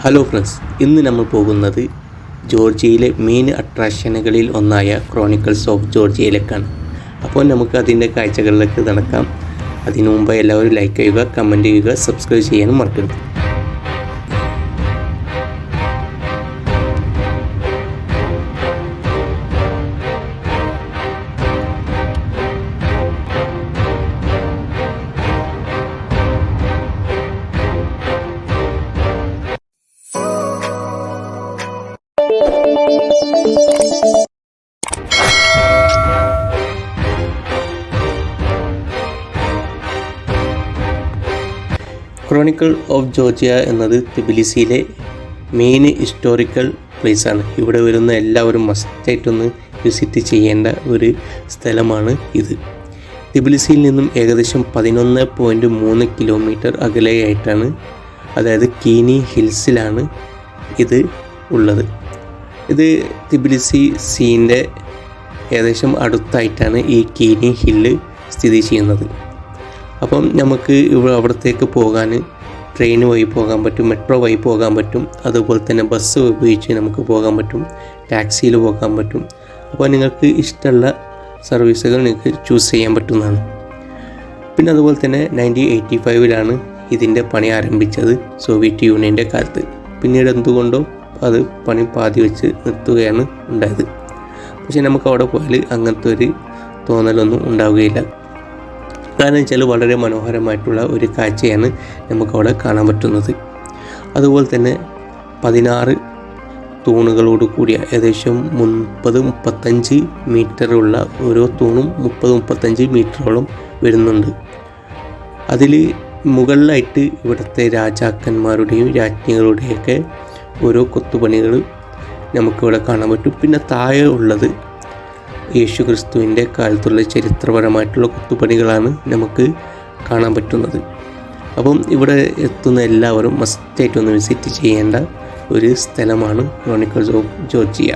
Hello friends, ഇന്ന് നമ്മൾ പോകുന്നത് ജോർജിയയിലെ മെയിൻ അട്രാക്ഷനുകളിൽ ഒന്നായ ക്രോണിക്കിൾസ് ഓഫ് ജോർജിയയിലേക്കാണ്. അപ്പോൾ നമുക്ക് അതിൻ്റെ കാഴ്ചകളിലേക്ക് നടക്കാം. അതിനു മുമ്പ് എല്ലാവരും ലൈക്ക് ചെയ്യുക, കമൻറ്റ് ചെയ്യുക, സബ്സ്ക്രൈബ് ചെയ്യാനും മറക്കരുത്. ക്രോണിക്കിൾ ഓഫ് ജോർജിയ എന്നത് തിബിലിസിയിലെ മെയിൻ ഹിസ്റ്റോറിക്കൽ പ്ലേസാണ്. ഇവിടെ വരുന്ന എല്ലാവരും മസ്റ്റായിട്ടൊന്ന് വിസിറ്റ് ചെയ്യേണ്ട ഒരു സ്ഥലമാണ് ഇത്. തിബിലിസിയിൽ നിന്നും ഏകദേശം 11.3 കിലോമീറ്റർ അകലെയായിട്ടാണ്, അതായത് കീനി ഹിൽസിലാണ് ഇത് ഉള്ളത്. ഇത് തിബിലിസി സീൻ്റെ ഏകദേശം അടുത്തായിട്ടാണ് ഈ കീനി ഹില്ല് സ്ഥിതി ചെയ്യുന്നത്. അപ്പം നമുക്ക് അവിടത്തേക്ക് പോകാൻ ട്രെയിൻ വഴി പോകാൻ പറ്റും, മെട്രോ വഴി പോകാൻ പറ്റും, അതുപോലെ തന്നെ ബസ് ഉപയോഗിച്ച് നമുക്ക് പോകാൻ പറ്റും, ടാക്സിയിൽ പോകാൻ പറ്റും. അപ്പോൾ നിങ്ങൾക്ക് ഇഷ്ടമുള്ള സർവീസുകൾ നിങ്ങൾക്ക് ചൂസ് ചെയ്യാൻ പറ്റുന്നതാണ്. പിന്നെ അതുപോലെ തന്നെ 1985 ഇതിൻ്റെ പണി ആരംഭിച്ചത്, സോവിയറ്റ് യൂണിയൻ്റെ കാലത്ത്. പിന്നീട് എന്തുകൊണ്ടോ അത് പണി പാതി വെച്ച് നിർത്തുകയാണ് ഉണ്ടായത്. പക്ഷേ നമുക്ക് അവിടെ പോയാൽ അങ്ങനത്തെ ഒരു തോന്നലൊന്നും ഉണ്ടാവുകയില്ല. കാരണം വെച്ചാൽ വളരെ മനോഹരമായിട്ടുള്ള ഒരു കാഴ്ചയാണ് നമുക്കവിടെ കാണാൻ പറ്റുന്നത്. അതുപോലെ തന്നെ 16 തൂണുകളോട് കൂടിയ ഏകദേശം 30-35 മീറ്ററുള്ള ഓരോ തൂണും 30-35 മീറ്ററോളം വരുന്നുണ്ട്. അതിൽ മുകളിലായിട്ട് ഇവിടുത്തെ രാജാക്കന്മാരുടെയും രാജ്ഞികളുടെയൊക്കെ ഓരോ കൊത്തുപണികൾ നമുക്കിവിടെ കാണാൻ പറ്റും. പിന്നെ താഴെ ഉള്ളത് യേശു ക്രിസ്തുവിൻ്റെ കാലത്തുള്ള ചരിത്രപരമായിട്ടുള്ള കൊത്തുപണികളാണ് നമുക്ക് കാണാൻ പറ്റുന്നത്. അപ്പം ഇവിടെ എത്തുന്ന എല്ലാവരും മസ്റ്റായിട്ടൊന്ന് വിസിറ്റ് ചെയ്യേണ്ട ഒരു സ്ഥലമാണ് ക്രോണിക്കിൾസ് ഓഫ് ജോർജിയ.